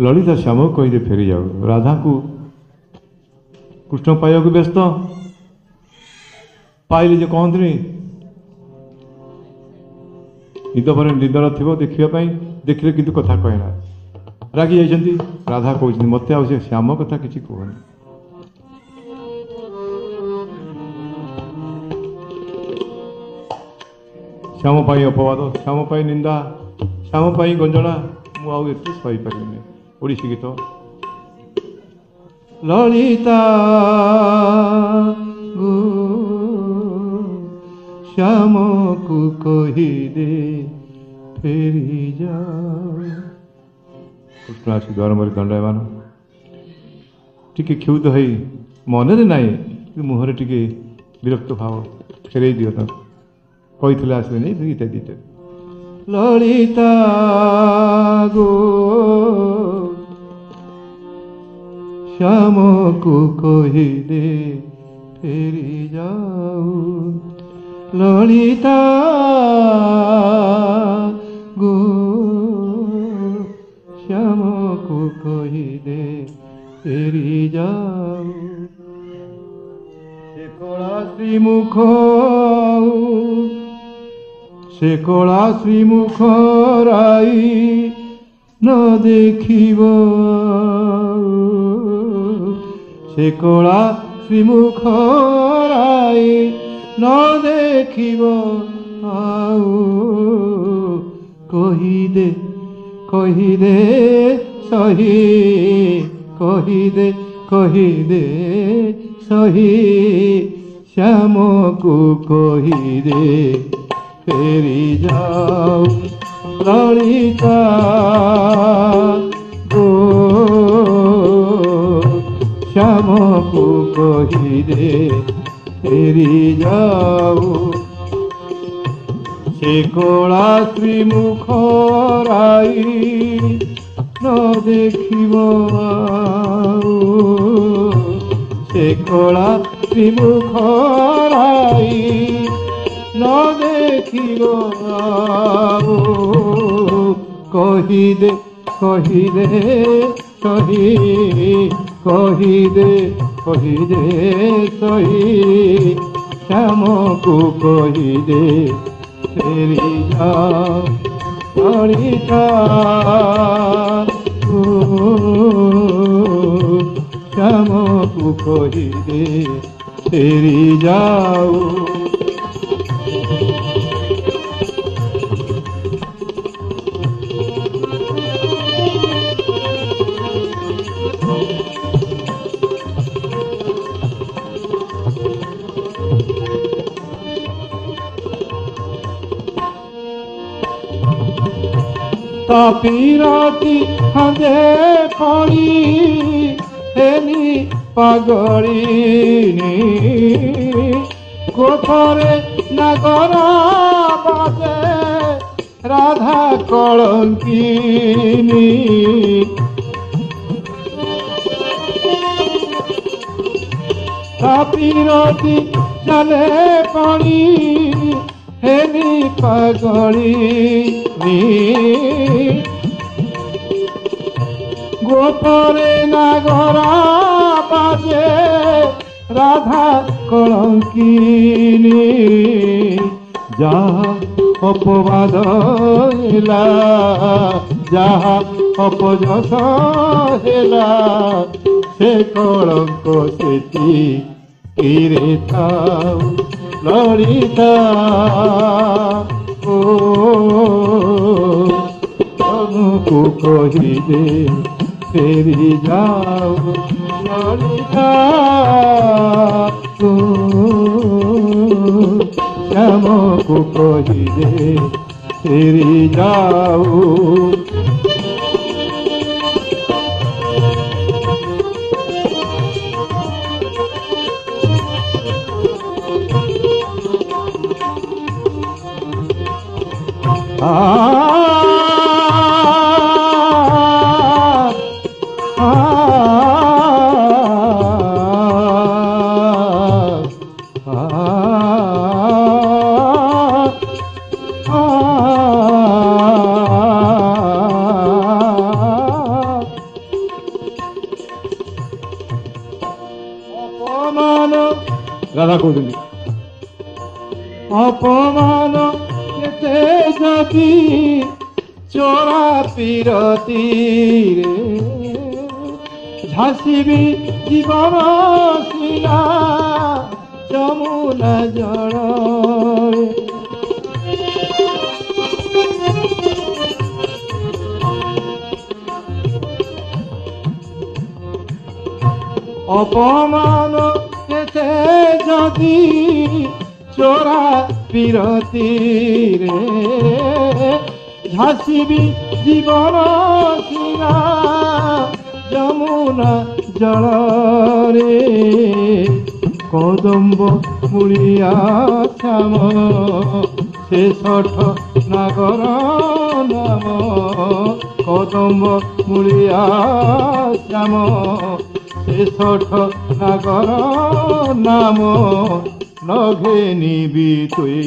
ललिता श्याम को कही फेरी जाओ राधा को कृष्ण पाइबा व्यस्त पाइले जो कहते निद पर निदर थी देखापी देखिले कि कथा कहना रागी जाइए राधा कहते मत आ श्याम कथा किसी कहनी श्याम पाई अपवाद श्याम पाई निंदा श्याम पाई गंजला मुझे सही पारे ओडिसी गीत ललिता गो श्याम को कही दे फेरी जा कृष्ण आसी द्वार मरी दंडायमान टी क्षुब्ध हो मनरे ना मुहर टी विरक्त भाव फेर दियो कही आसवे नहीं गीता दीटा ललिता गो श्याम को कही दे फेरी जाऊ ललिता गो श्याम को कही दे फेरी जाऊ से कला श्रीमुख से कला श्रीमुख राई न देखिब से कला श्रीमुख राई न देखिब आऊ कही दे सही कही दे सही श्याम को कही दे फेरी जाओ ललिता गो श्याम को कही दे फेरी जाओ से कला श्रीमुख राई न देखिब से कला श्रीमुख राई न देखिब कही दे सही कही दे सही श्याम को कही दे फेरी जाओ ललिता श्याम को कही दे फेरी जाओ तापीराती हंदे पानी हेनी पागलिनी गोपरे नागरा बाजे राधा कलंकिनी तापीराती चले पानी हेनी पागलिनी गोपरे नागरा बाजे राधा कलंकिनी जहा अपवाद हेला जहा अपजस हेला से कलंक सेती किरे थाऊ ललिता ओ तुमको कही दे फेरी जाओ ललिता ओ श्याम को कही दे फेरी जाओ ରାଧା କହୁଛନ୍ତି ଅପମାନ କେତେ ଜାତି ଚୋରା ପିରତିରେ ଝାସିବି ଜୀବନ ସିନା ଯମୁନା ଜଳରେ অপমান কেতে যদি চোরা পিরতিরে ঝাসিবি জীবন সিনা যমুনা জলরে কদম্ব মূলিয়া শ্যাম শেষঠ নাগর নাম কদম্ব মূলিয়া শ্যাম শেষঠ নাগর নাম নঘে নিবি তুই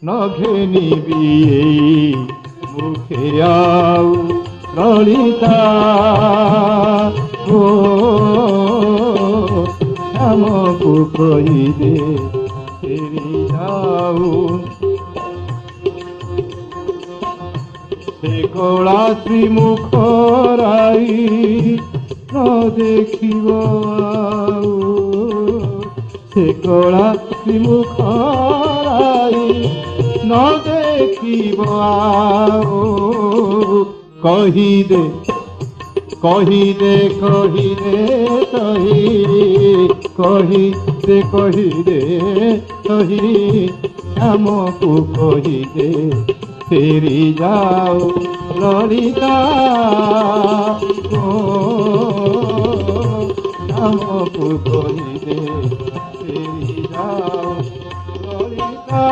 নঘে নিবি এই মুখে আউ ললিতা ও শ্যামକୁ କହିଦେ ଫେରି ଯାଉ ସେ କଳା ଶ୍ରୀମୁଖରାଇ ନ ଦେଖିବ ଆଉ ସେ କଳା ଶ୍ରୀମୁଖରାଇ ନ ଦେଖିବ ଆଉ କହିଦେ କହିଦେ କହିଦେ କହିଦେ କହିଦେ କହି ଆମକୁ କହିଦେ ଫେରି ଯାଉ ଲଳିତା ଆମକୁ କହିଦେ ଫେରି ଯାଉ ଲଳିତା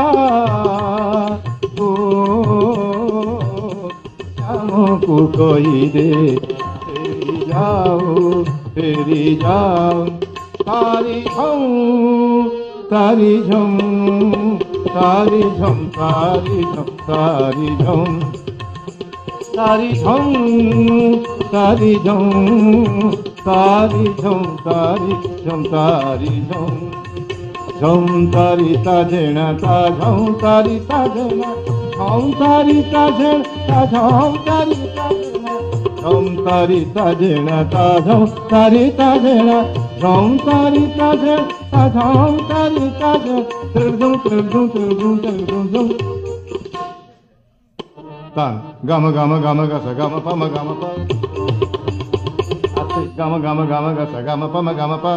ଆମକୁ କହିଦେ ଫେରି ଯାଉ ଫେରି ଯାଉ ତାରି ଝମ୍ ତାରି ଝମ୍ तारी झम तारी झम तारी झम तारी झम तारी झम तारी झम तारी झम तारी झम झम तारी ताजेना ता झम तारी ताजेना झम तारी ताजेना ता झम तारी ताजेना झम तारी ताजेना ता झम तारी ताजेना झम तारी ताजेना ता झम तारी ताजेना Tan gama gama gama gasa gama pama gama pa ate gama gama gama gasa gama pama gama pa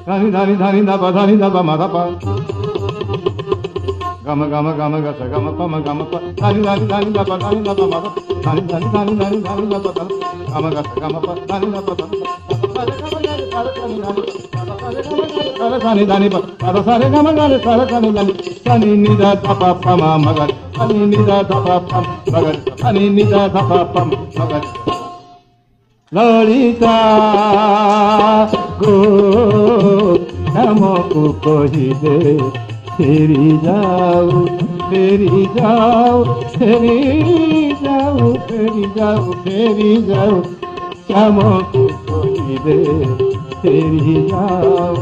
dhani dhani dhani da pa ma da pa gama gama gama gasa gama pama gama pa dhani dhani dhani da pa ma da dhani dhani dhani dhani dhani da pa gama gasa gama pa dhani da pa sani dani pa ada sare gama gare sare sani dani sani ni da pa pa ma magar sani ni da pa pa magar sani ni da pa pa magar Lalita गो हमको कहिदे फेरी जाऊ फेरी जाऊ फेरी जाऊ फेरी जाऊ फेरी जाऊ हमको कहिदे फेरी जाऊ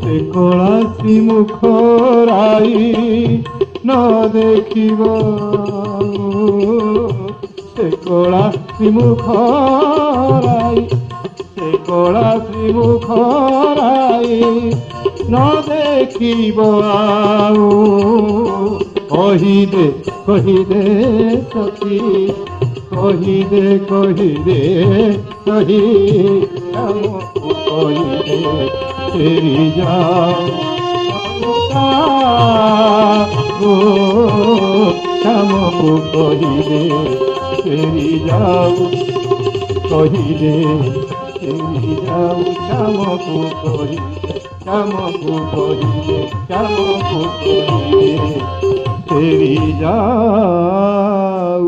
से कलासी मुखराई न देखिब से कलासी मुखराई से कलासी मुखराई न देखिब आउ कहिदे कहिदे सखी कहिदे कहिदे कहि हमको कहिदे फेरी जाओ हमको कहिदे फेरी जाओ कहिदे फेरी जाओ हमको कहिदे हमको कहिदे हमको कहिदे फेरी जाओ।